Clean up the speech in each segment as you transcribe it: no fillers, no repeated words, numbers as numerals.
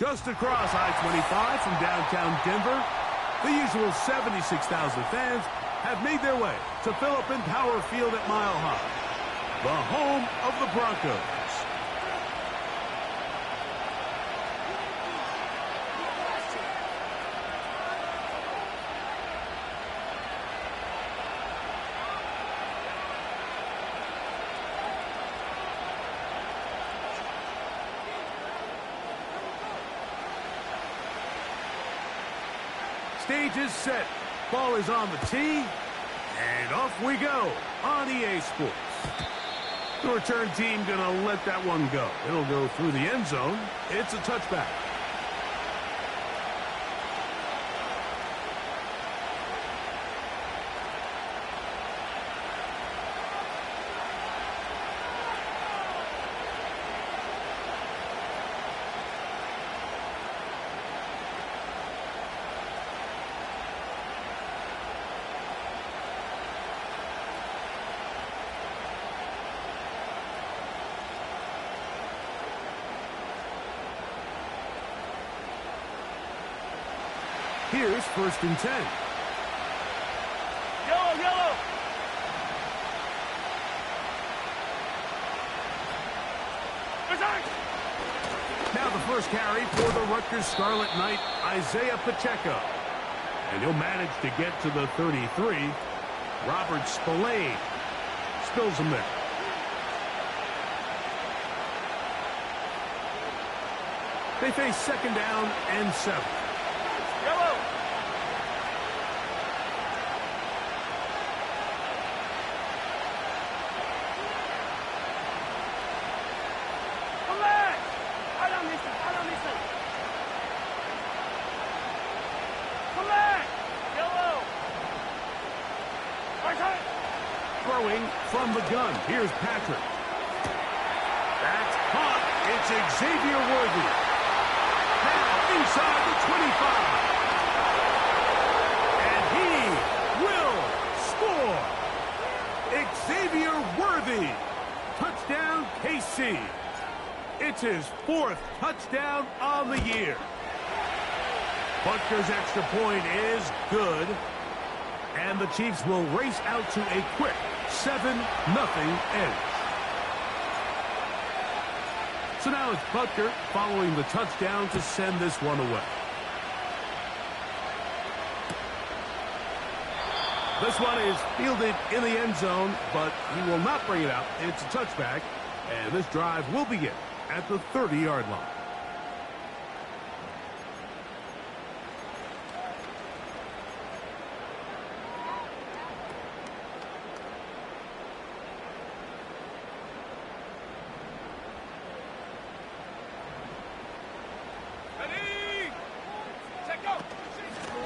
Just across I-25 from downtown Denver, the usual 76,000 fans have made their way to Phillips Power Field at Mile High, the home of the Broncos. Stage is set. Ball is on the tee. And off we go on EA Sports. The return team going to let that one go. It'll go through the end zone. It's a touchback. Here's 1st and 10. Yellow, yellow. Now the first carry for the Rutgers Scarlet Knight, Isaiah Pacheco. And he'll manage to get to the 33. Robert Spillane spills him there. They face 2nd down and 7. Yellow. Come back. I don't listen. Come back. Yellow. Throwing from the gun. Here's Patrick. That's caught. It's Xavier Worthy. Now inside the 25. And he will score. Xavier Worthy. Touchdown, KC. It's his 4th touchdown on the year. Butker's extra point is good. And the Chiefs will race out to a quick 7-0 edge. So now it's Butker following the touchdown to send this one away. This one is fielded in the end zone, but he will not bring it out. It's a touchback, and this drive will begin at the 30-yard line.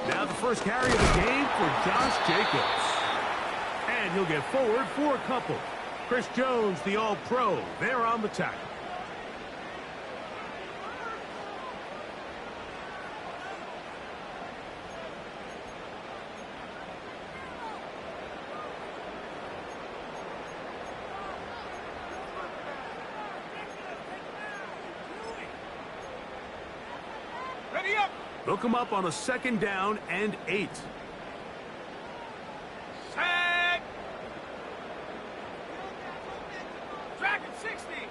Now the first carry of the game for Josh Jacobs. And he'll get forward for a couple. Chris Jones, the All-Pro, there on the tackle. Ready up. They'll come up on a 2nd down and 8. Sack. Track at 60.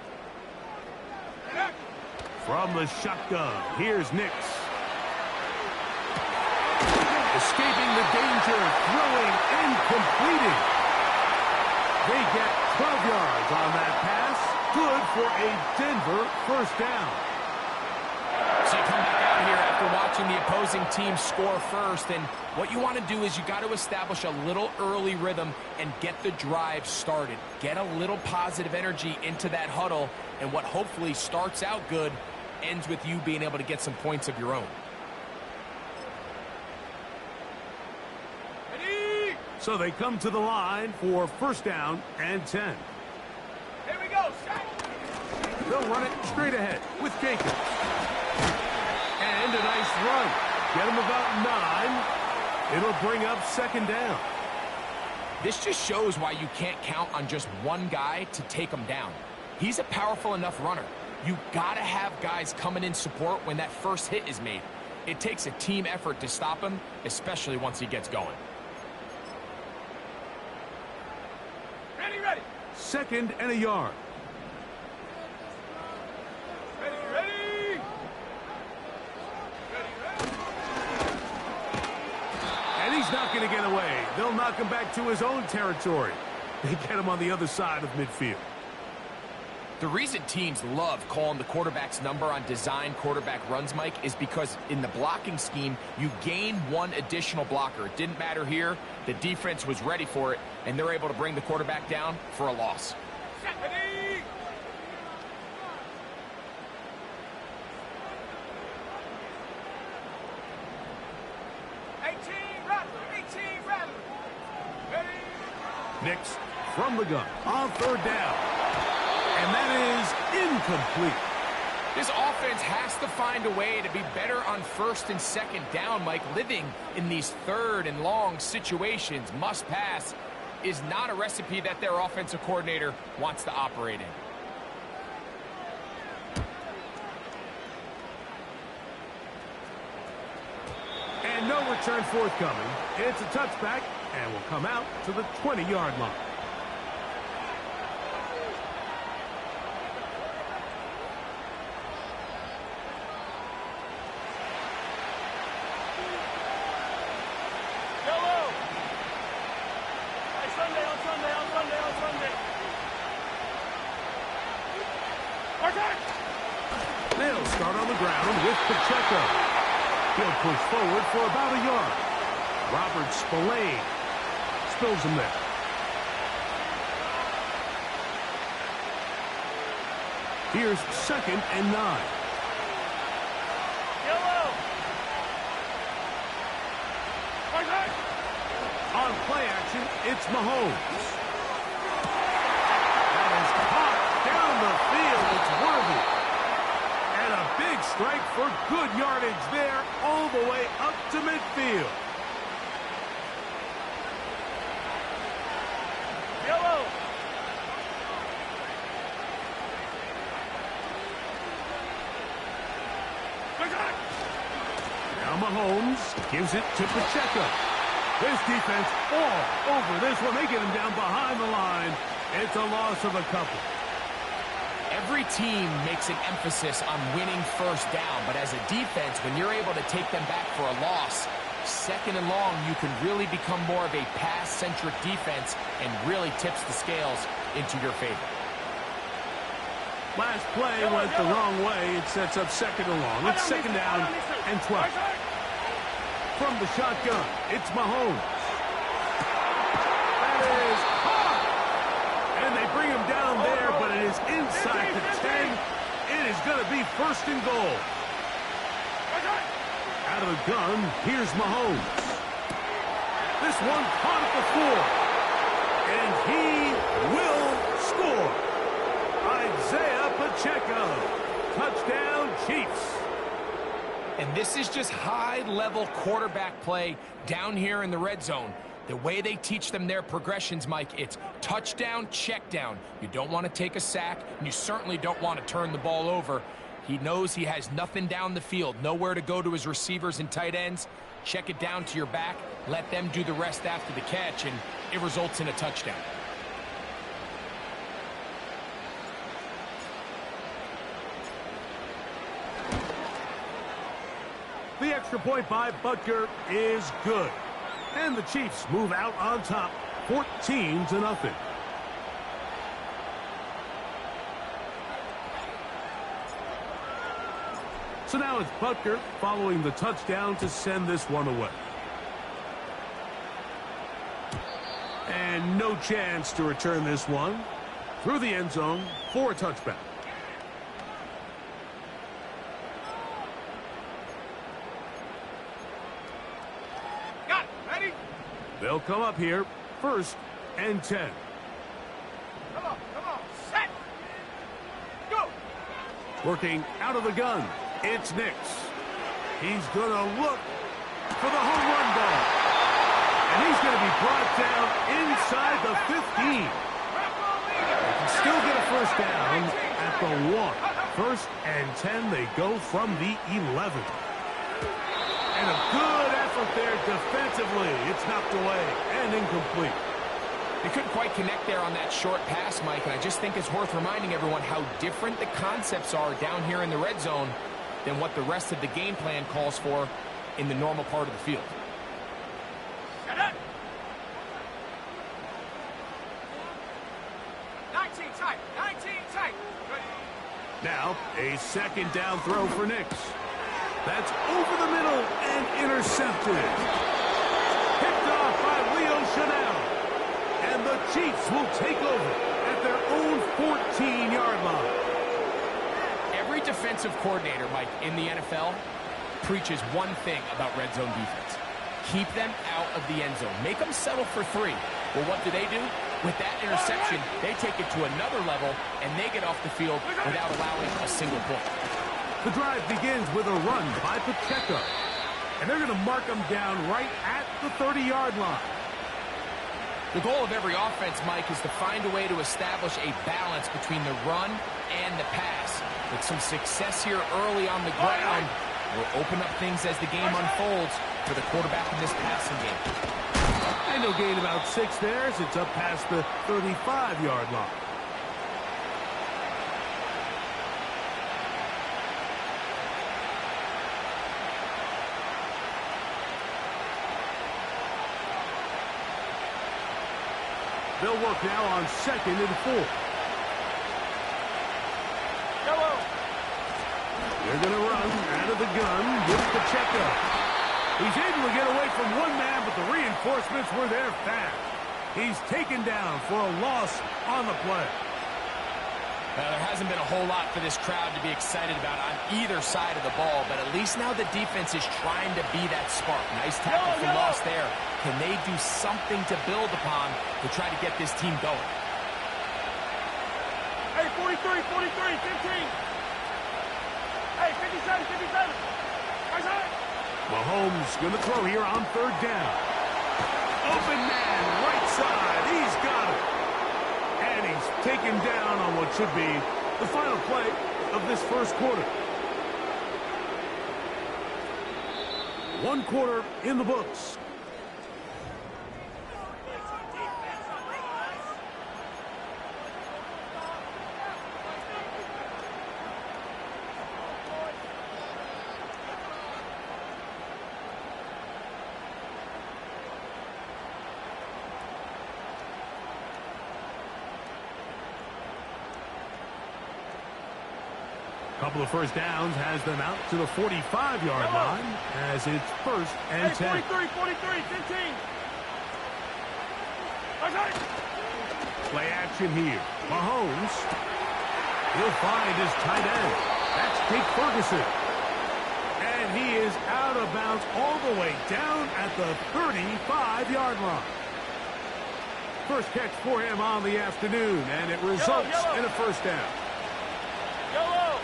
From the shotgun, here's Nix. Escaping the danger, throwing and completing. They get 12 yards on that pass. Good for a Denver 1st down. So you come back out here after watching the opposing team score first, and what you want to do is you got to establish a little early rhythm and get the drive started. Get a little positive energy into that huddle, and what hopefully starts out good ends with you being able to get some points of your own. Ready. So they come to the line for 1st down and 10. Here we go. Sack. They'll run it straight ahead with Jacobs. And a nice run. Get him about 9. It'll bring up 2nd down. This just shows why you can't count on just one guy to take him down. He's a powerful enough runner. You got to have guys coming in support when that first hit is made. It takes a team effort to stop him, especially once he gets going. Ready, ready. 2nd and a yard. Ready, ready. Ready, ready. And he's not going to get away. They'll knock him back to his own territory. They get him on the other side of midfield. The reason teams love calling the quarterback's number on design quarterback runs, Mike, is because in the blocking scheme, you gain one additional blocker. It didn't matter here. The defense was ready for it, and they're able to bring the quarterback down for a loss. Ready. Nix from the gun on 3rd down. And that is incomplete. This offense has to find a way to be better on 1st and 2nd down, Mike. Living in these 3rd and long situations, must pass, is not a recipe that their offensive coordinator wants to operate in. And no return forthcoming. It's a touchback and will come out to the 20-yard line. They'll start on the ground with Pacheco. He'll push forward for about a yard. Robert Spillane spills him there. Here's 2nd and 9. On play action, it's Mahomes. That is caught down the field. It's worthy. And a big strike for good yardage there all the way up to midfield. Now Mahomes gives it to Pacheco. This defense all over this one. They get him down behind the line. It's a loss of a couple. Every team makes an emphasis on winning 1st down, but as a defense, when you're able to take them back for a loss, 2nd and long, you can really become more of a pass-centric defense and really tips the scales into your favor. Last play went the wrong way. It sets up 2nd and long. It's 2nd down and 12. From the shotgun, it's Mahomes. That is caught. And they bring him down there, but it is inside the 10. It is going to be 1st and goal. Out of the gun, here's Mahomes. This one caught at the 4. And he will score. Isaiah Pacheco. Touchdown, Chiefs. And this is just high-level quarterback play down here in the red zone. The way they teach them their progressions, Mike, it's touchdown, check down. You don't want to take a sack, and you certainly don't want to turn the ball over. He knows he has nothing down the field, nowhere to go to his receivers and tight ends. Check it down to your back, let them do the rest after the catch, and it results in a touchdown. The extra point by Butker is good. And the Chiefs move out on top, 14-0. So now it's Butker following the touchdown to send this one away. And no chance to return this one through the end zone for a touchback. They'll come up here, 1st and 10. Come on, set, go! Working out of the gun, it's Nix. He's going to look for the home run ball. And he's going to be brought down inside the 15. They can still get a 1st down at the 1. First and 10, they go from the 11. And a good effort there defensively. It's knocked away and incomplete. They couldn't quite connect there on that short pass, Mike, and I just think it's worth reminding everyone how different the concepts are down here in the red zone than what the rest of the game plan calls for in the normal part of the field. Set up. 19 tight. 19 tight. Now, a second down throw for Nix. That's over the middle and intercepted. Picked off by Leo Chanel. And the Chiefs will take over at their own 14-yard line. Every defensive coordinator, Mike, in the NFL preaches one thing about red zone defense. Keep them out of the end zone. Make them settle for 3. Well, what do? With that interception, they take it to another level, and they get off the field without allowing a single point. The drive begins with a run by Pacheco. And they're going to mark him down right at the 30-yard line. The goal of every offense, Mike, is to find a way to establish a balance between the run and the pass. With some success here early on the ground, will open up things as the game unfolds for the quarterback in this passing game. And he'll gain about 6 there as it's up past the 35-yard line. They'll work now on 2nd and 4. Yellow. They're going to run out of the gun with Pacheco. He's able to get away from one man, but the reinforcements were there fast. He's taken down for a loss on the play. There hasn't been a whole lot for this crowd to be excited about on either side of the ball, but at least now the defense is trying to be that spark. Nice tackle for loss there. Can they do something to build upon to try to get this team going? Hey, 43, 43, 15. Hey, 57, 57. Right side. Mahomes going to throw here on 3rd down. Open man, right side. He's got it. And he's taken down on what should be the final play of this first quarter. 1 quarter in the books. Couple of first downs has them out to the 45-yard line as it's 1st and 10. 43, 43, 15. Right side. Play action here. Mahomes. He'll find his tight end. That's Jake Ferguson. And he is out of bounds all the way down at the 35-yard line. First catch for him on the afternoon, and it results in a first down. Yellow.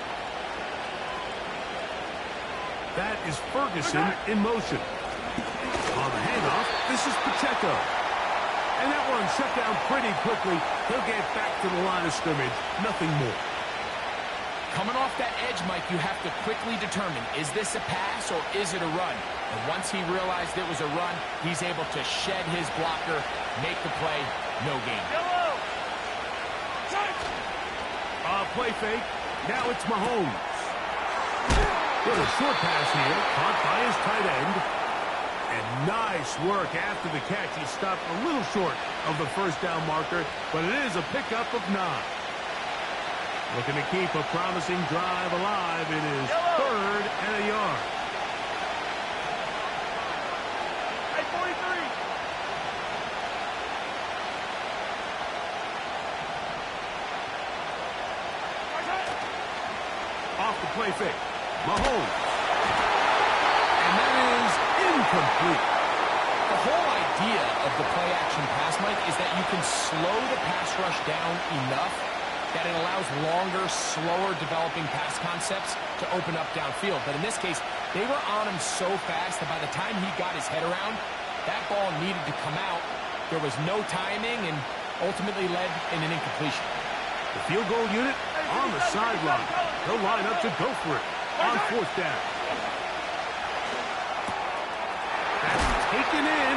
That is Ferguson in motion. On the handoff, this is Pacheco. And that one shut down pretty quickly. He'll get back to the line of scrimmage. Nothing more. Coming off that edge, Mike, you have to quickly determine, is this a pass or is it a run? And once he realized it was a run, he's able to shed his blocker, make the play, no gain. Yellow. Play fake. Now it's Mahomes. With a short pass here, caught by his tight end. And nice work after the catch. He stopped a little short of the first down marker, but it is a pickup of 9. Looking to keep a promising drive alive. It is 3rd and a yard. Hey, 43. Off the play fake. Mahomes. And that is incomplete. The whole idea of the play-action pass, Mike, is that you can slow the pass rush down enough that it allows longer, slower developing pass concepts to open up downfield. But in this case, they were on him so fast that by the time he got his head around, that ball needed to come out. There was no timing and ultimately led in an incompletion. The field goal unit on the sideline. They'll line up to go for it on fourth down. That's taken in.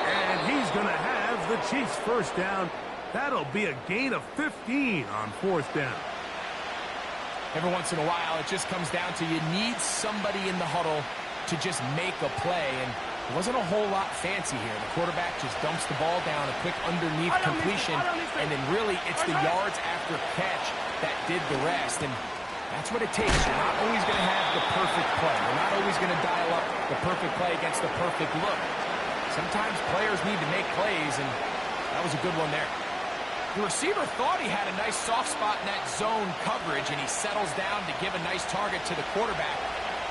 And he's going to have the Chiefs first down. That'll be a gain of 15 on fourth down. Every once in a while, it just comes down to you need somebody in the huddle to just make a play, and it wasn't a whole lot fancy here. The quarterback just dumps the ball down, a quick underneath completion, and then really it's the yards after catch that did the rest, and that's what it takes. You're not always going to have the perfect play. You're not always going to dial up the perfect play against the perfect look. Sometimes players need to make plays, and that was a good one there. The receiver thought he had a nice soft spot in that zone coverage, and he settles down to give a nice target to the quarterback.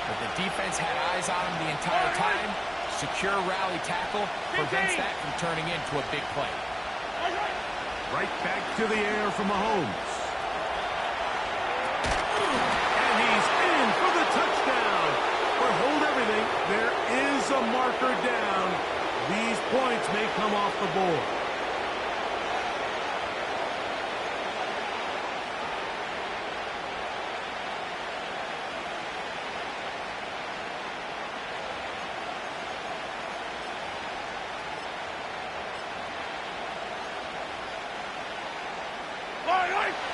But the defense had eyes on him the entire time. Secure rally tackle prevents that from turning into a big play. Right back to the air from Mahomes. And he's in for the touchdown. But hold everything. There is a marker down. These points may come off the board.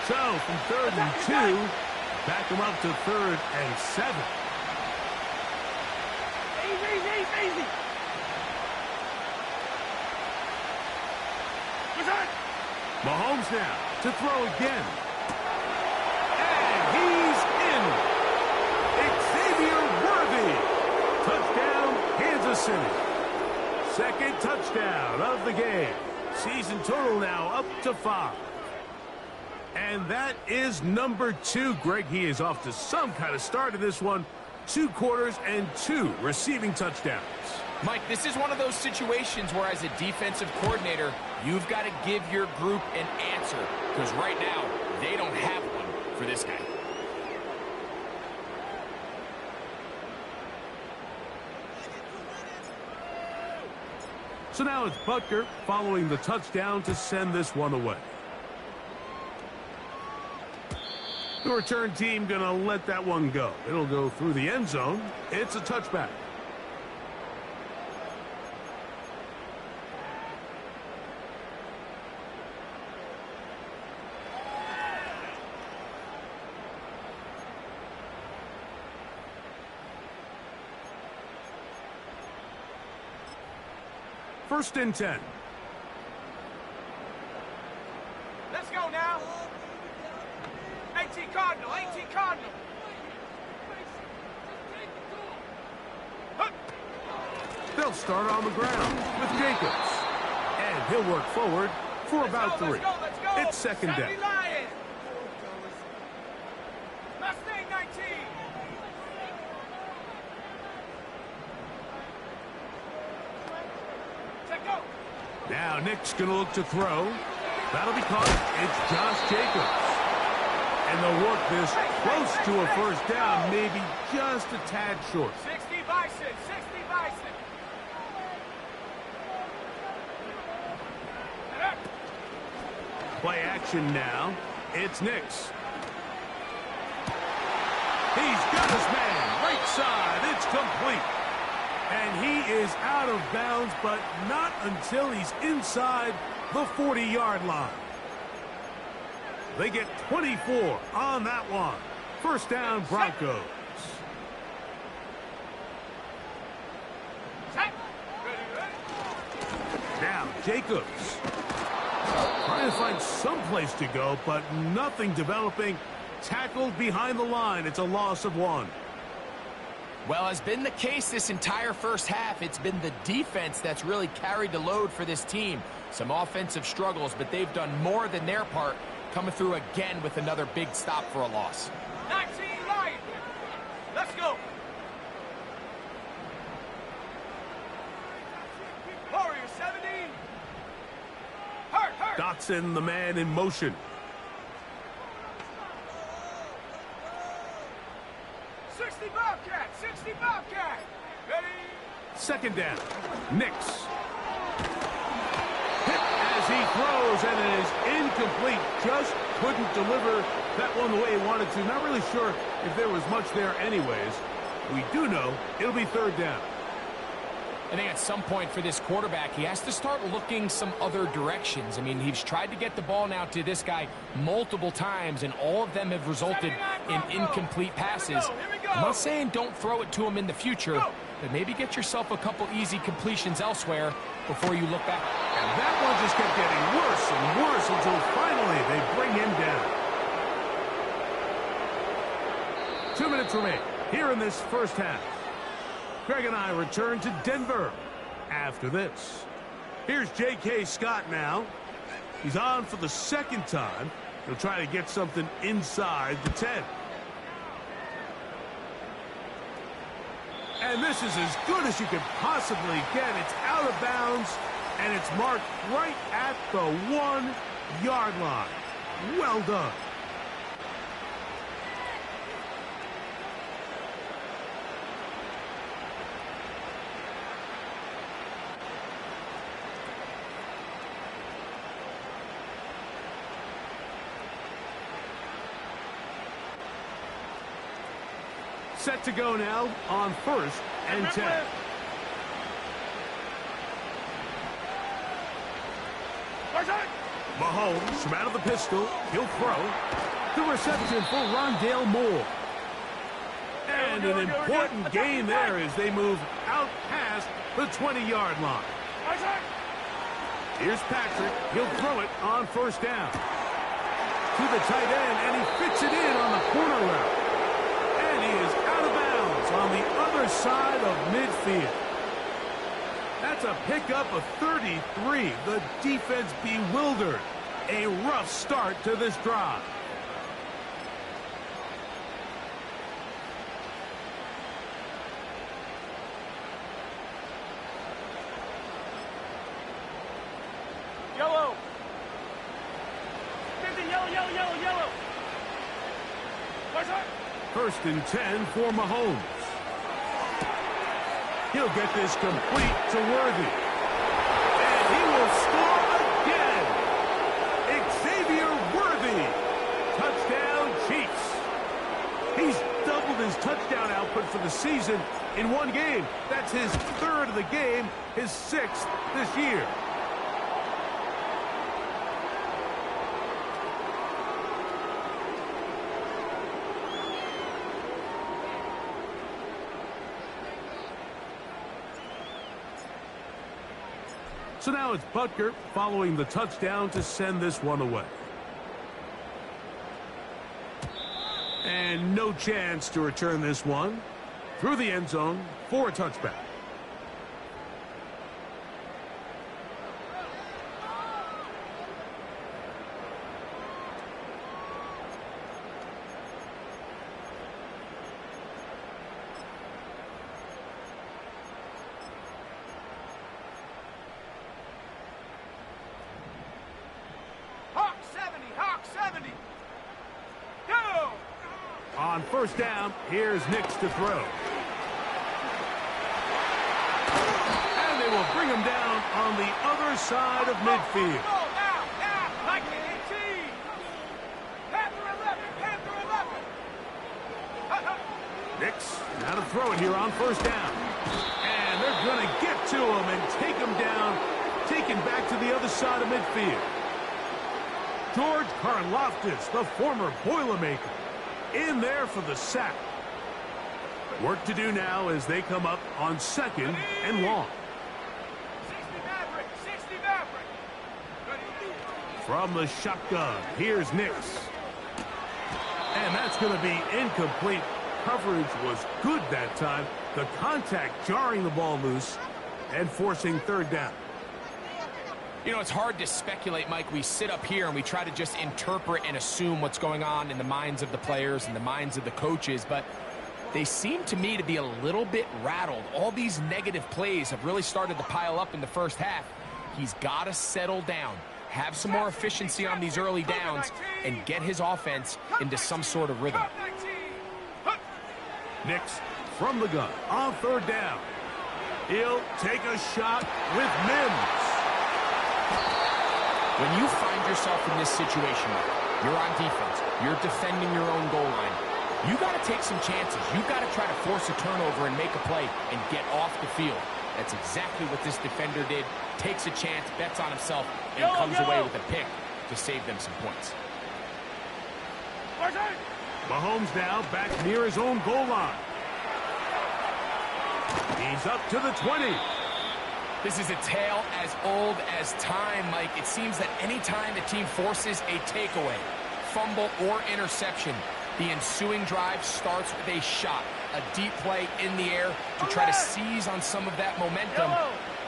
So, from 3rd and 2, back him up to 3rd and 7. Easy. Mahomes now to throw again. And he's in. Xavier Worthy. Touchdown, Kansas City. Second touchdown of the game. Season total now up to 5. And that is number 2. Greg, he is off to some kind of start in this one. 2 quarters and 2 receiving touchdowns. Mike, this is one of those situations where as a defensive coordinator, you've got to give your group an answer. Because right now, they don't have one for this guy. So now it's Butker following the touchdown to send this one away. The return team going to let that one go. It'll go through the end zone. It's a touchback. First and 10. Let's go now. 18 Cardinal. They'll start on the ground with Jacobs. And he'll work forward for about 3. Let's go. It's second down. Mustang 19. Now Nick's going to look to throw. That'll be caught. It's Josh Jacobs. And they'll work this close to a first down, maybe just a tad short. 60 Bison. Play action now. It's Nix. He's got his man. Right side. It's complete. And he is out of bounds, but not until he's inside the 40-yard line. They get 24 on that one. First down, Broncos. Now, Jacobs. Trying to find some place to go, but nothing developing. Tackled behind the line. It's a loss of 1. Well, as been the case this entire first half, it's been the defense that's really carried the load for this team. Some offensive struggles, but they've done more than their part, coming through again with another big stop for a loss. 19 Lions. Let's go. Warrior 70. Hurt. Dotson, the man in motion. 60 Bobcat. Ready? Second down. Nix. Hit as he throws, and it is incomplete. Just couldn't deliver that one the way he wanted to. Not really sure if there was much there anyways. We do know it'll be third down. I think at some point for this quarterback, he has to start looking some other directions. I mean, he's tried to get the ball now to this guy multiple times, and all of them have resulted in incomplete passes. I'm not saying don't throw it to him in the future, but maybe get yourself a couple easy completions elsewhere before you look back. And that one just kept getting worse and worse until finally they bring him down. 2 minutes remain here in this first half. Greg and I return to Denver after this. Here's J.K. Scott now. He's on for the second time. He'll try to get something inside the 10. And this is as good as you could possibly get. It's out of bounds, and it's marked right at the 1-yard line. Well done. Set to go now on 1st and 10. Mahomes from out of the pistol. He'll throw. The reception for Rondale Moore. And an important gain there as they move out past the 20-yard line. Here's Patrick. He'll throw it on 1st down. To the tight end, and he fits it in on the corner route. He is out of bounds on the other side of midfield. That's a pickup of 33. The defense bewildered. A rough start to this drive. Yellow. 50, yellow, yellow, yellow, yellow. First and 10 for Mahomes. He'll get this complete to Worthy. And he will score again. Xavier Worthy. Touchdown, Chiefs. He's doubled his touchdown output for the season in one game. That's his 3rd of the game, his 6th this year. So now it's Butker following the touchdown to send this one away. And no chance to return this one through the end zone for a touchback. On 1st down, here's Nix to throw. And they will bring him down on the other side of midfield. Nix now to throw it here on 1st down. And they're going to get to him and take him down, taken back to the other side of midfield. George Karlaftis, the former Boilermaker, in there for the sack. Work to do now as they come up on 2nd and long. 60 Maverick. From the shotgun, here's Nix. And that's going to be incomplete. Coverage was good that time. The contact jarring the ball loose and forcing 3rd down. You know, it's hard to speculate, Mike. We sit up here and we try to just interpret and assume what's going on in the minds of the players and the minds of the coaches, but they seem to me to be a little bit rattled. All these negative plays have really started to pile up in the first half. He's got to settle down, have some more efficiency on these early downs, and get his offense into some sort of rhythm. Nix from the gun on 3rd down. He'll take a shot with Mims. When you find yourself in this situation, you're on defense, you're defending your own goal line, you got to take some chances. You got to try to force a turnover and make a play and get off the field. That's exactly what this defender did. Takes a chance, bets on himself, and comes away with a pick to save them some points. Mahomes now back near his own goal line. He's up to the 20. This is a tale as old as time, Mike. It seems that any time a team forces a takeaway, fumble, or interception, the ensuing drive starts with a shot, a deep play in the air to try to seize on some of that momentum.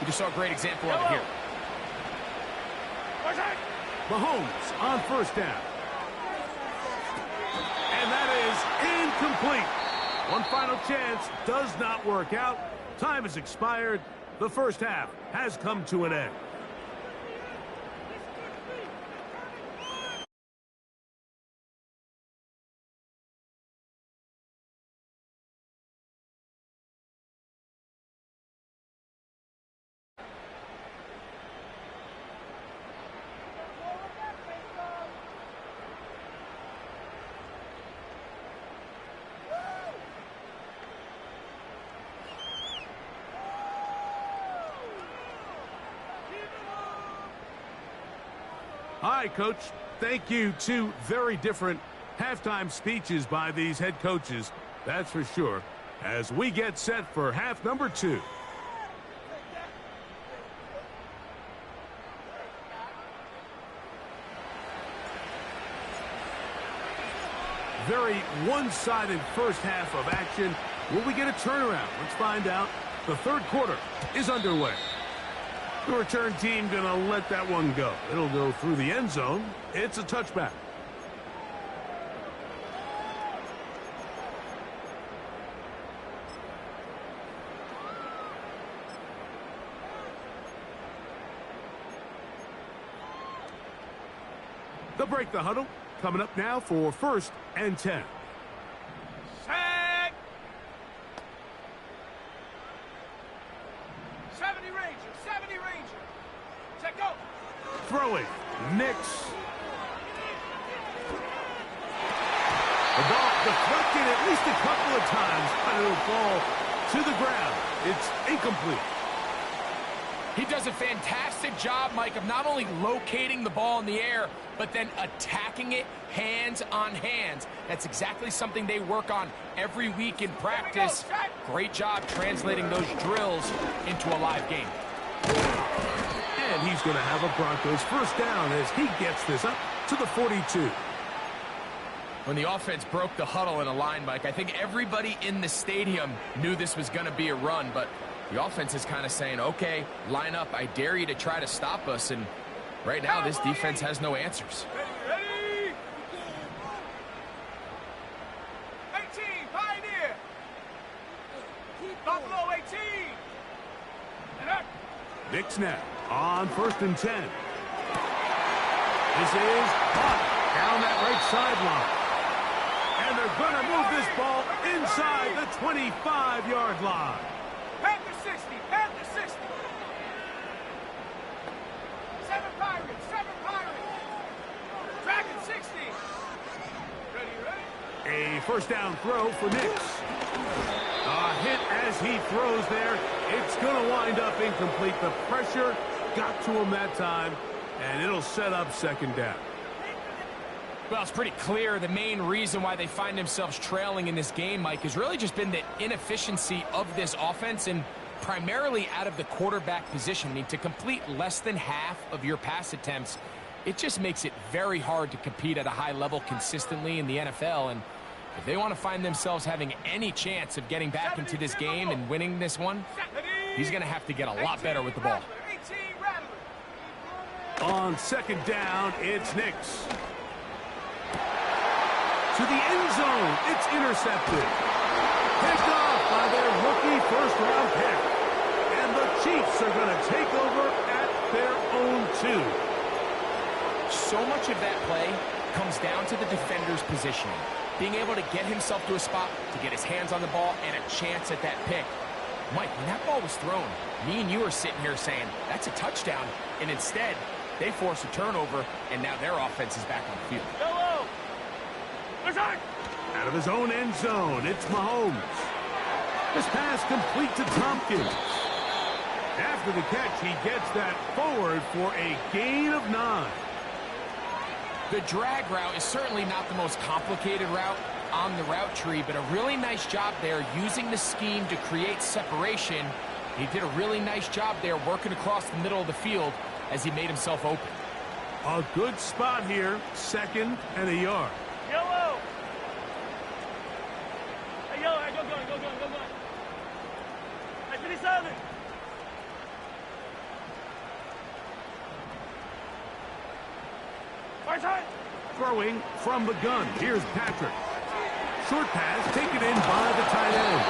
We just saw a great example of it here. Mahomes on first down. And that is incomplete. One final chance does not work out. Time has expired. The first half has come to an end. Hi, Coach. Thank you. Two very different halftime speeches by these head coaches, that's for sure, as we get set for half number 2. Very one-sided first half of action. Will we get a turnaround? Let's find out. The third quarter is underway. The return team going to let that one go. It'll go through the end zone. It's a touchback. They'll break the huddle. Coming up now for 1st and 10. Set. 70 Ranger. Set, go. Throwing. Nix. The ball deflected at least a couple of times, but it'll fall to the ground. It's incomplete. He does a fantastic job, Mike, of not only locating the ball in the air, but then attacking it hands on hands. That's exactly something they work on every week in practice. Great job translating those drills into a live game. And he's going to have a Broncos first down as he gets this up to the 42. When the offense broke the huddle in a line, Mike, I think everybody in the stadium knew this was going to be a run, but the offense is kind of saying, okay, line up. I dare you to try to stop us. And right now, this defense has no answers. Ready. 18, Pioneer. Buffalo 18. And up. Nix now on 1st and 10. This is caught down that right sideline. And they're going to move this ball inside the 25-yard line. Panther 60. 7 Pirates. Dragon 60. Ready. A first down throw for Nix. A hit as he throws there. It's going to wind up incomplete. The pressure got to him that time, and it'll set up 2nd down. Well, it's pretty clear the main reason why they find themselves trailing in this game, Mike, has really just been the inefficiency of this offense and primarily out of the quarterback position. I mean, to complete less than half of your pass attempts, it just makes it very hard to compete at a high level consistently in the NFL. And if they want to find themselves having any chance of getting back into this game and winning this one, he's going to have to get a lot better with the ball. On 2nd down, it's Nix. To the end zone, it's intercepted. Picked off by their rookie first-round pick. And the Chiefs are going to take over at their own 2. So much of that play comes down to the defender's positioning. Being able to get himself to a spot, to get his hands on the ball, and a chance at that pick. Mike, when that ball was thrown, me and you are sitting here saying, that's a touchdown. And instead, They force a turnover, and now their offense is back on the field. Yellow. Out of his own end zone, it's Mahomes. This pass complete to Tompkins. After the catch, he gets that forward for a gain of 9. The drag route is certainly not the most complicated route on the route tree, but a really nice job there using the scheme to create separation. He did a really nice job there working across the middle of the field as he made himself open. A good spot here, 2nd and a yard. Yellow. Hey, yellow. Hey, go. Hey, 57. Right side. Throwing from the gun. Here's Patrick. Short pass taken in by the tight end.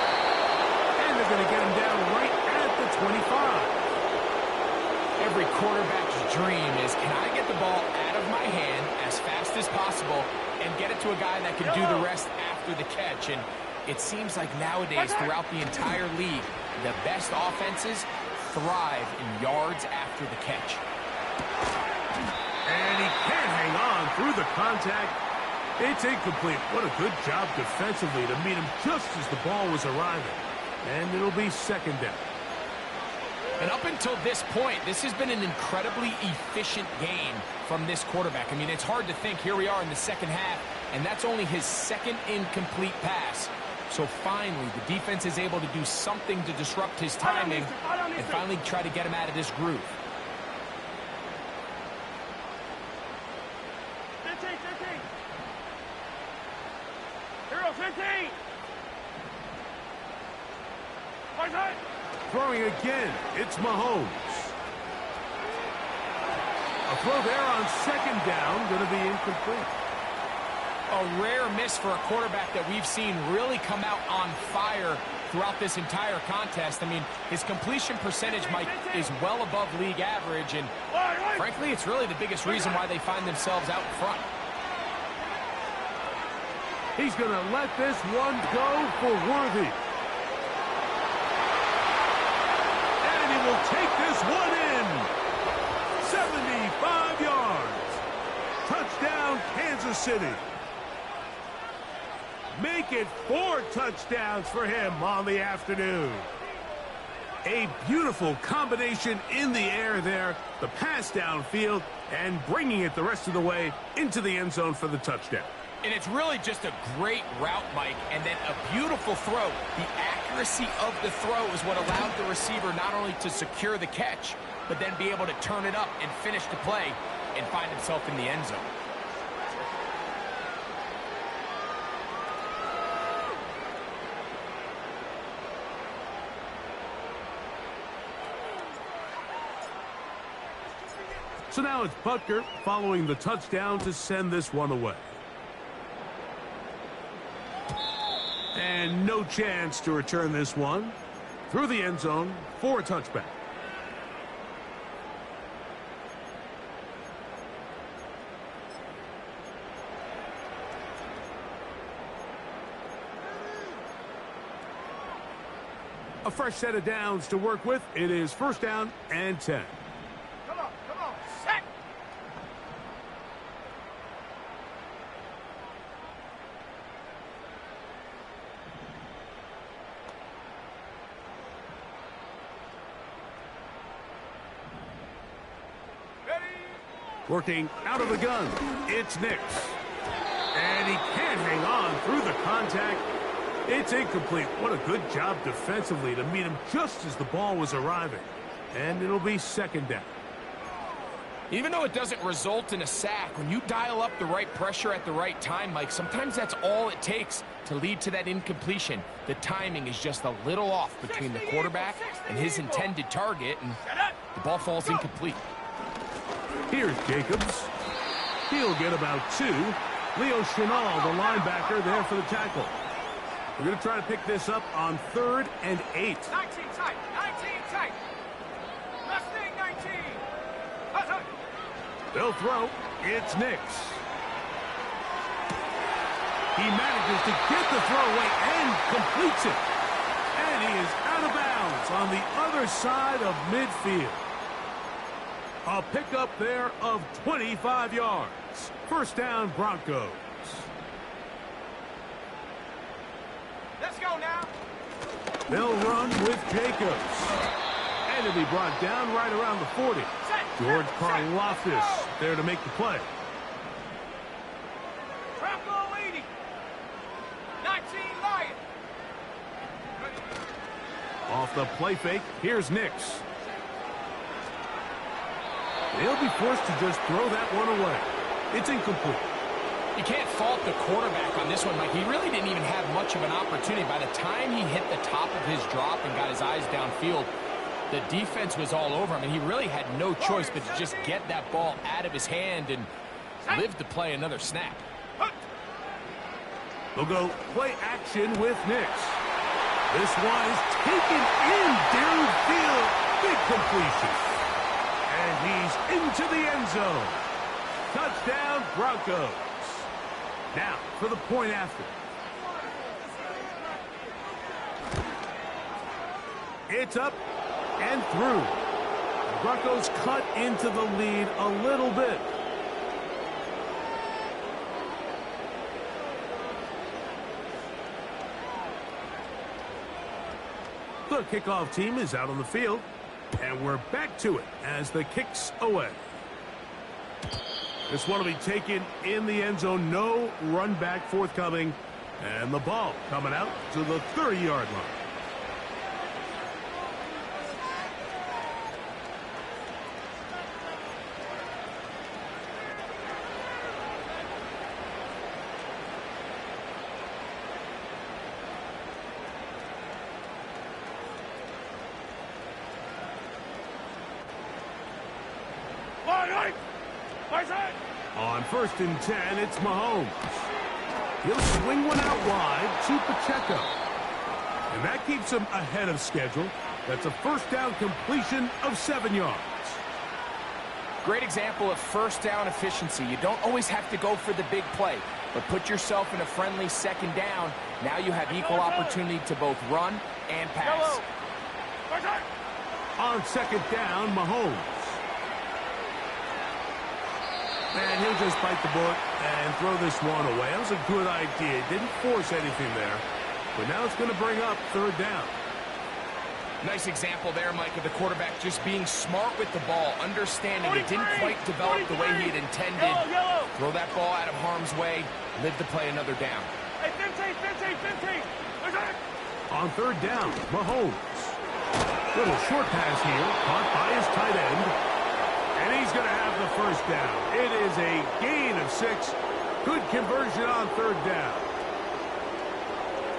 And they're going to get him down right at the 25. Every quarterback's dream is, can I get the ball out of my hand as fast as possible and get it to a guy that can do the rest after the catch? And it seems like nowadays throughout the entire league, the best offenses thrive in yards after the catch. And he can't hang on through the contact. It's incomplete. What a good job defensively to meet him just as the ball was arriving. And it'll be 2nd down. And up until this point, this has been an incredibly efficient game from this quarterback. I mean, it's hard to think. Here we are in the second half, and that's only his 2nd incomplete pass. So finally, the defense is able to do something to disrupt his timing and finally try to get him out of this groove. 15. Hero, 15. Right side. Throwing again, it's Mahomes. A throw there on 2nd down, going to be incomplete. A rare miss for a quarterback that we've seen really come out on fire throughout this entire contest. I mean, his completion percentage, Mike, is well above league average, and frankly, it's really the biggest reason why they find themselves out in front. He's going to let this one go for Worthy. And he will take this one in. 75 yards. Touchdown, Kansas City. Make it 4 touchdowns for him on the afternoon. A beautiful combination in the air there. The pass downfield and bringing it the rest of the way into the end zone for the touchdown. And it's really just a great route, Mike, and then a beautiful throw. The accuracy of the throw is what allowed the receiver not only to secure the catch, but then be able to turn it up and finish the play and find himself in the end zone. So now it's Butker following the touchdown to send this one away. And no chance to return this one through the end zone for a touchback. A fresh set of downs to work with. It is 1st down and 10. Come on, set. Ready. Working out of the gun, it's Nix. And he can't hang on through the contact. It's incomplete. What a good job defensively to meet him just as the ball was arriving. And it'll be 2nd down. Even though it doesn't result in a sack, when you dial up the right pressure at the right time, Mike, sometimes that's all it takes to lead to that incompletion. The timing is just a little off between the quarterback and his intended target, and the ball falls incomplete. Here's Jacobs. He'll get about 2. Leo Chenal, the linebacker, there for the tackle. We're going to try to pick this up on 3rd and 8. 19 tight. 19 tight. Mustang 19. They'll throw. It's Nix. He manages to get the throw away and completes it. And he is out of bounds on the other side of midfield. A pickup there of 25 yards. First down, Broncos. Let's go now. They'll run with Jacobs. And he'll be brought down right around the 40. George Karlaftis there to make the play. Bronco 80. 19 Lion. Off the play fake, here's Nix. They'll be forced to just throw that one away. It's incomplete. You can't fault the quarterback on this one, Mike. He really didn't even have much of an opportunity. By the time he hit the top of his drop and got his eyes downfield, the defense was all over him, and he really had no choice but to just get that ball out of his hand and live to play another snap. They'll go play action with Nix. This one is taken in downfield. Big completion. And he's into the end zone. Touchdown, Broncos. Now, for the point after. It's up and through. The Broncos cut into the lead a little bit. The kickoff team is out on the field, and we're back to it as the kick's away. This one will be taken in the end zone. No run back forthcoming, and the ball coming out to the 30-yard line. On 1st and 10, it's Mahomes. He'll swing one out wide to Pacheco. And that keeps him ahead of schedule. That's a first down completion of 7 yards. Great example of first down efficiency. You don't always have to go for the big play, but put yourself in a friendly second down. Now you have equal opportunity to both run and pass. On 2nd down, Mahomes. And he'll just bite the bullet and throw this one away. That was a good idea. Didn't force anything there. But now it's going to bring up 3rd down. Nice example there, Mike, of the quarterback just being smart with the ball, understanding it didn't quite develop the way he had intended. Throw that ball out of harm's way, live to play another down. Hey, 15. On 3rd down, Mahomes. Little short pass here, caught by his tight end. And he's going to have the first down. It is a gain of 6. Good conversion on 3rd down.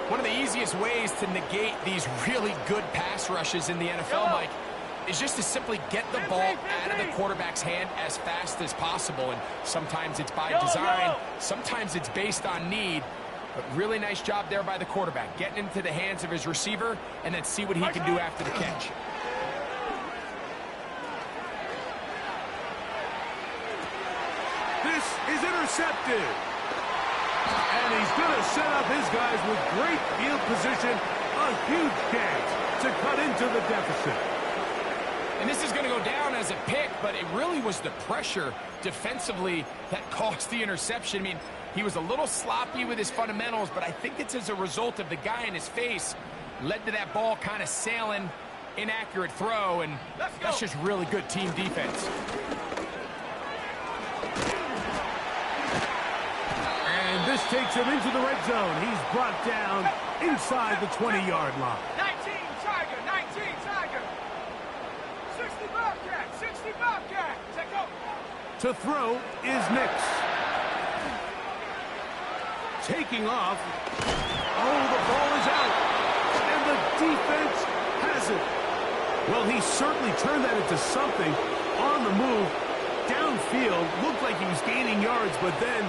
One of the easiest ways to negate these really good pass rushes in the NFL, Mike, is just to simply get the ball out of the quarterback's hand as fast as possible. And sometimes it's by design, sometimes it's based on need. But really nice job there by the quarterback, getting into the hands of his receiver and then see what he can do after the catch. This is intercepted. And he's going to set up his guys with great field position. A huge chance to cut into the deficit. And this is going to go down as a pick, but it really was the pressure defensively that caused the interception. I mean, he was a little sloppy with his fundamentals, but I think it's as a result of the guy in his face led to that ball kind of sailing, inaccurate throw, and that's just really good team defense. And this takes him into the red zone. He's brought down inside the 20-yard line. 19 Tiger. 60 Bobcat. Check out. To throw is Nix. Taking off. Oh, the ball is out. And the defense has it. Well, he certainly turned that into something on the move. Downfield, looked like he was gaining yards, but then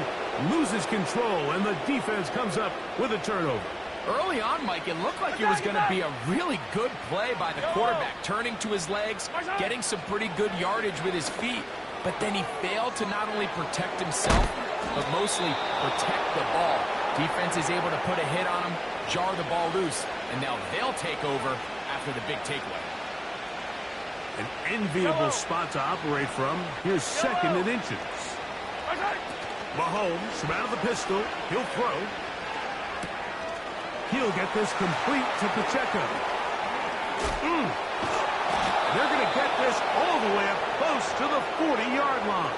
loses control, and the defense comes up with a turnover. Early on, Mike, it looked like it was going to be a really good play by the quarterback, turning to his legs, getting some pretty good yardage with his feet, but then he failed to not only protect himself, but mostly protect the ball. Defense is able to put a hit on him, jar the ball loose, and now they'll take over after the big takeaway. An enviable spot to operate from. Here's second and inches. Mahomes from out of the pistol. He'll throw. He'll get this complete to Pacheco. They're going to get this all the way up close to the 40-yard line.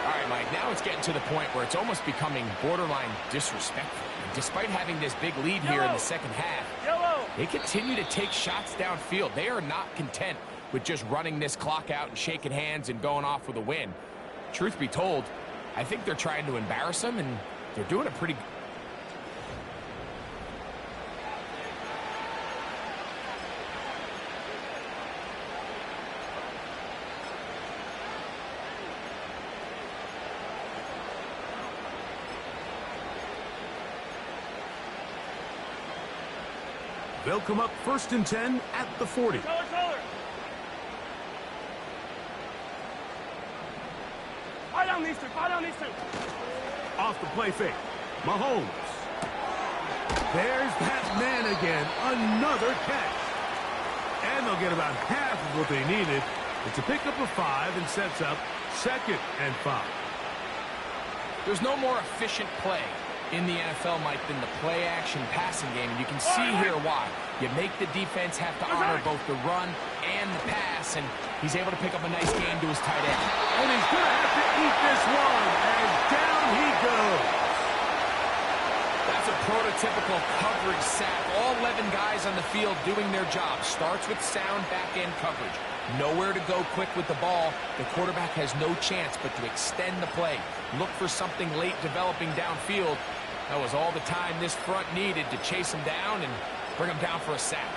All right, Mike, now it's getting to the point where it's almost becoming borderline disrespectful. And despite having this big lead here in the second half, they continue to take shots downfield. They are not content with just running this clock out and shaking hands and going off with a win. Truth be told, I think they're trying to embarrass them, and they're doing a pretty good. They'll come up 1st and 10 at the 40. Off the play fake. Mahomes. There's that man again. Another catch. And they'll get about half of what they needed. It's a pickup of 5 and sets up 2nd and 5. There's no more efficient play in the NFL, Mike, than the play-action passing game. And you can see here why. You make the defense have to honor both the run and the pass, and he's able to pick up a nice gain to his tight end. And he's going to have to eat this one, and down he goes. That's a prototypical coverage sack. All 11 guys on the field doing their job. Starts with sound back-end coverage. Nowhere to go quick with the ball. The quarterback has no chance but to extend the play. Look for something late developing downfield. That was all the time this front needed to chase him down and bring him down for a sack.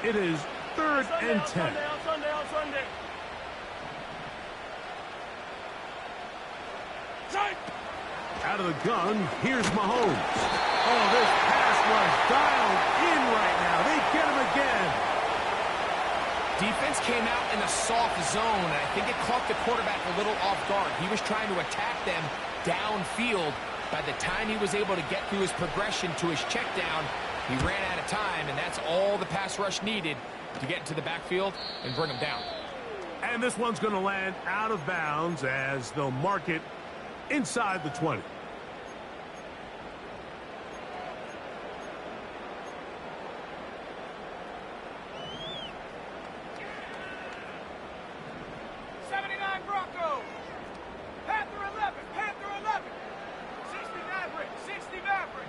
It is 3rd and 10. Out of the gun, here's Mahomes. Oh, this pass was dialed in right now. They get him again. Defense came out in a soft zone, and I think it caught the quarterback a little off guard. He was trying to attack them downfield. By the time he was able to get through his progression to his check down, he ran out of time, and that's all the pass rush needed to get into the backfield and bring him down. And this one's going to land out of bounds as they'll mark it inside the 20. Broncos. Panther 11. Panther 11. 60 Maverick. 60 Maverick.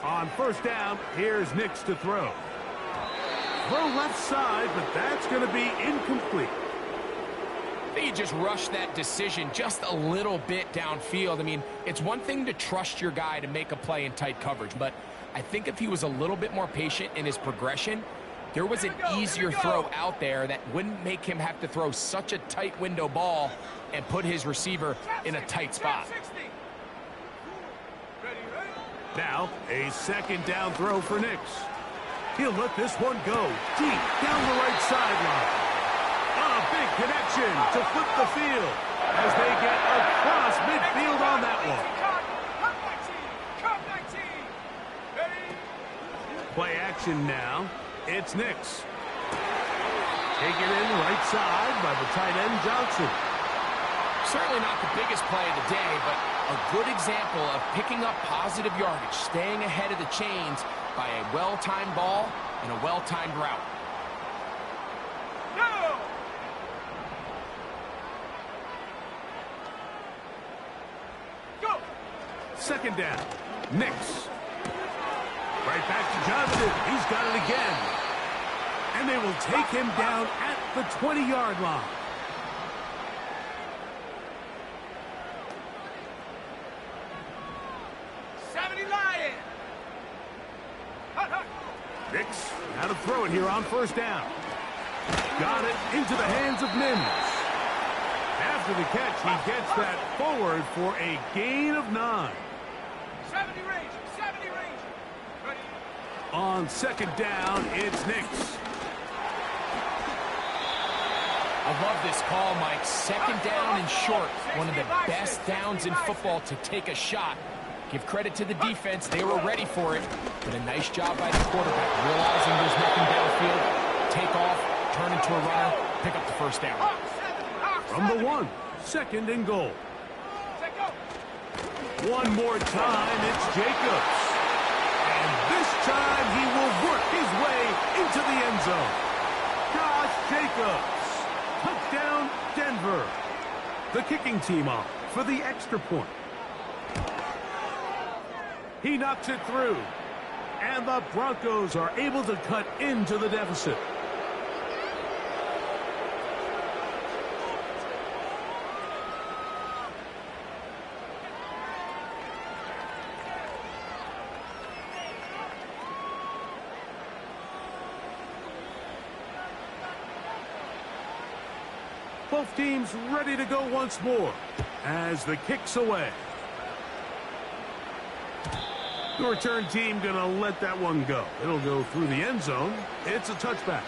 On 1st down, here's Nix to throw. Throw left side, but that's going to be incomplete. I think he just rushed that decision just a little bit downfield. I mean, it's one thing to trust your guy to make a play in tight coverage, but I think if he was a little bit more patient in his progression, there was an easier throw out there that wouldn't make him have to throw such a tight window ball and put his receiver in a tight spot. Now, a 2nd down throw for Nix. He'll let this one go deep down the right sideline. A big connection to flip the field as they get across midfield on that one. Play action now. It's Nix. Taken in right side by the tight end Johnson. Certainly not the biggest play of the day, but a good example of picking up positive yardage, staying ahead of the chains by a well-timed ball and a well-timed route. No! Go! 2nd down. Nix. Right back to Johnson. He's got it again. And they will take him down at the 20-yard line. Nix, how to throw it here on 1st down. Got it into the hands of Mims. After the catch, he gets that forward for a gain of 9. 70 range, 70 range. Ready. On 2nd down, it's Nix. I love this call, Mike. 2nd down and short. One of the best downs in football to take a shot. Give credit to the defense. They were ready for it. But a nice job by the quarterback, realizing there's nothing downfield. Take off, turn into a runner, pick up the first down. From the 1, 2nd and goal. One more time, it's Jacobs. And this time he will work his way into the end zone. Josh Jacobs. Touchdown, Denver. The kicking team off for the extra point. He knocks it through. And the Broncos are able to cut into the deficit. Both teams ready to go once more as the kick's away. The return team going to let that one go. It'll go through the end zone. It's a touchback.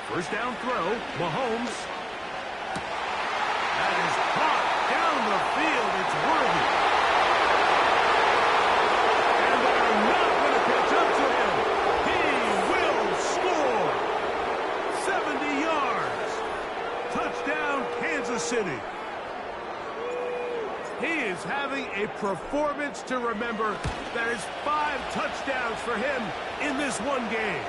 First down throw, Mahomes. That is caught down the field. It's worthy. And they're not going to catch up to him. He will score. 70 yards. Touchdown, Kansas City. He is having a performance to remember. There's 5 touchdowns for him in this one game.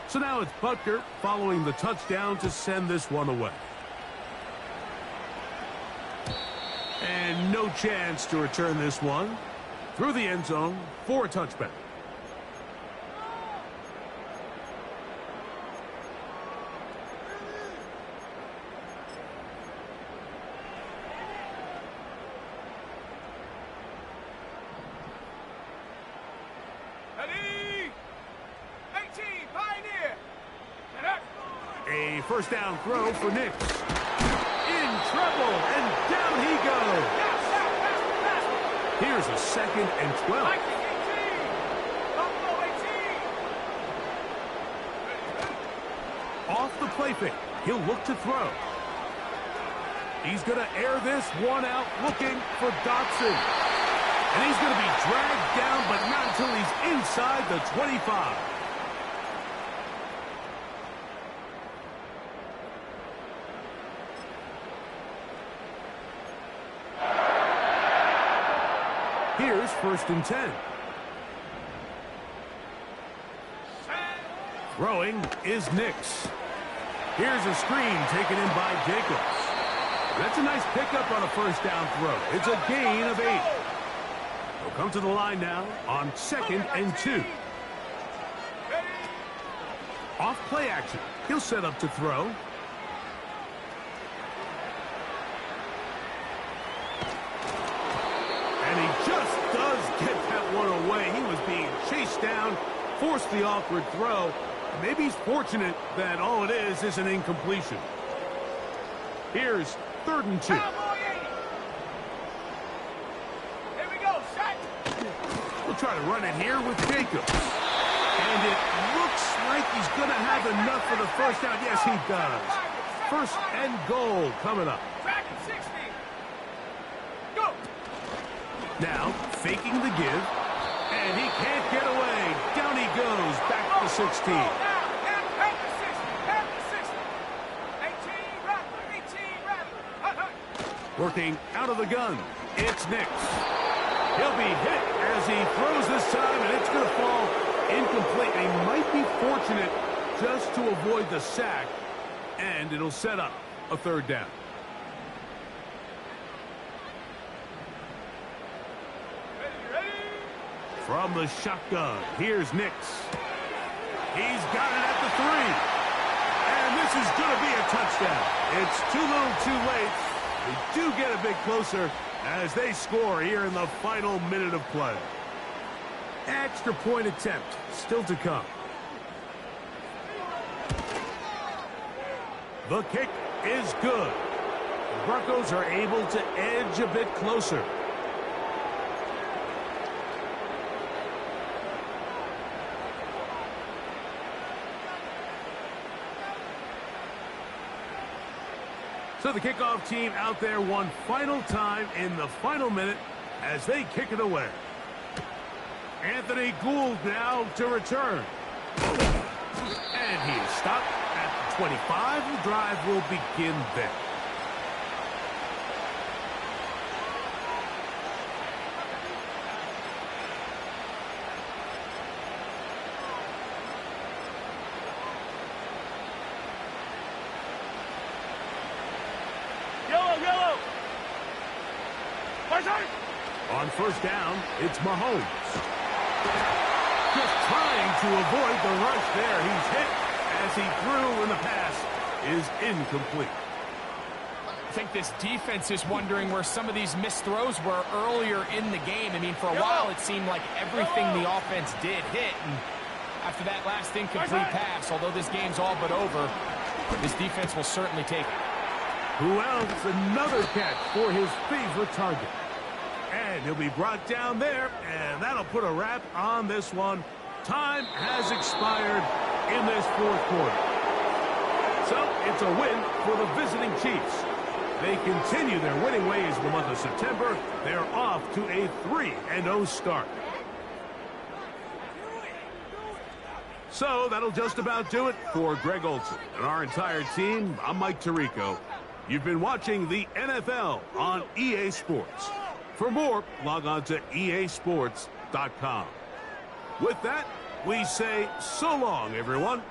So now it's Butker following the touchdown to send this one away. And no chance to return this one through the end zone for a touchback. A first down throw for Nix. In trouble, and down he goes. Here's a 2nd and 12. Off the play fake, he'll look to throw. He's going to air this one out, looking for Dotson. And he's going to be dragged down, but not until he's inside the 25. Here's 1st and 10. Throwing is Nix. Here's a screen taken in by Jacobs. That's a nice pickup on a first down throw. It's a gain of 8. He'll come to the line now on 2nd and 2. Off play action. He'll set up to throw. And he just does get that one away. He was being chased down, forced the awkward throw. Maybe he's fortunate that all it is an incompletion. Here's 3rd and 2. Here we go, set. We'll try to run it here with Jacobs. And it looks like he's going to have enough for the first down. Yes, he does. 1st and goal coming up. Back at 60. Go. Now, faking the give, and he can't get away. Down he goes, back to 16. Now, at the 60, at the 60. 18 Rattler. Working out of the gun, it's Nix. He'll be hit as he throws this time, and it's going to fall incomplete. And he might be fortunate just to avoid the sack, and it'll set up a 3rd down. From the shotgun, here's Nix. He's got it at the 3. And this is going to be a touchdown. It's too little too late. They do get a bit closer as they score here in the final minute of play. Extra point attempt still to come. The kick is good. The Broncos are able to edge a bit closer. So the kickoff team out there one final time in the final minute as they kick it away. Anthony Gould now to return. And he is stopped at the 25. The drive will begin there. Yellow. On first down, it's Mahomes. Just trying to avoid the rush there. He's hit as he threw, and the pass is incomplete. I think this defense is wondering where some of these missed throws were earlier in the game. I mean, for a while, it seemed like everything the offense did hit. And after that last incomplete pass, although this game's all but over, this defense will certainly take it. Who else? Another catch for his favorite target. And he'll be brought down there, and that'll put a wrap on this one. Time has expired in this fourth quarter. So it's a win for the visiting Chiefs. They continue their winning ways in the month of September. They're off to a 3-0 start. So that'll just about do it for Greg Olsen and our entire team. I'm Mike Tirico. You've been watching the NFL on EA Sports. For more, log on to easports.com. With that, we say so long, everyone.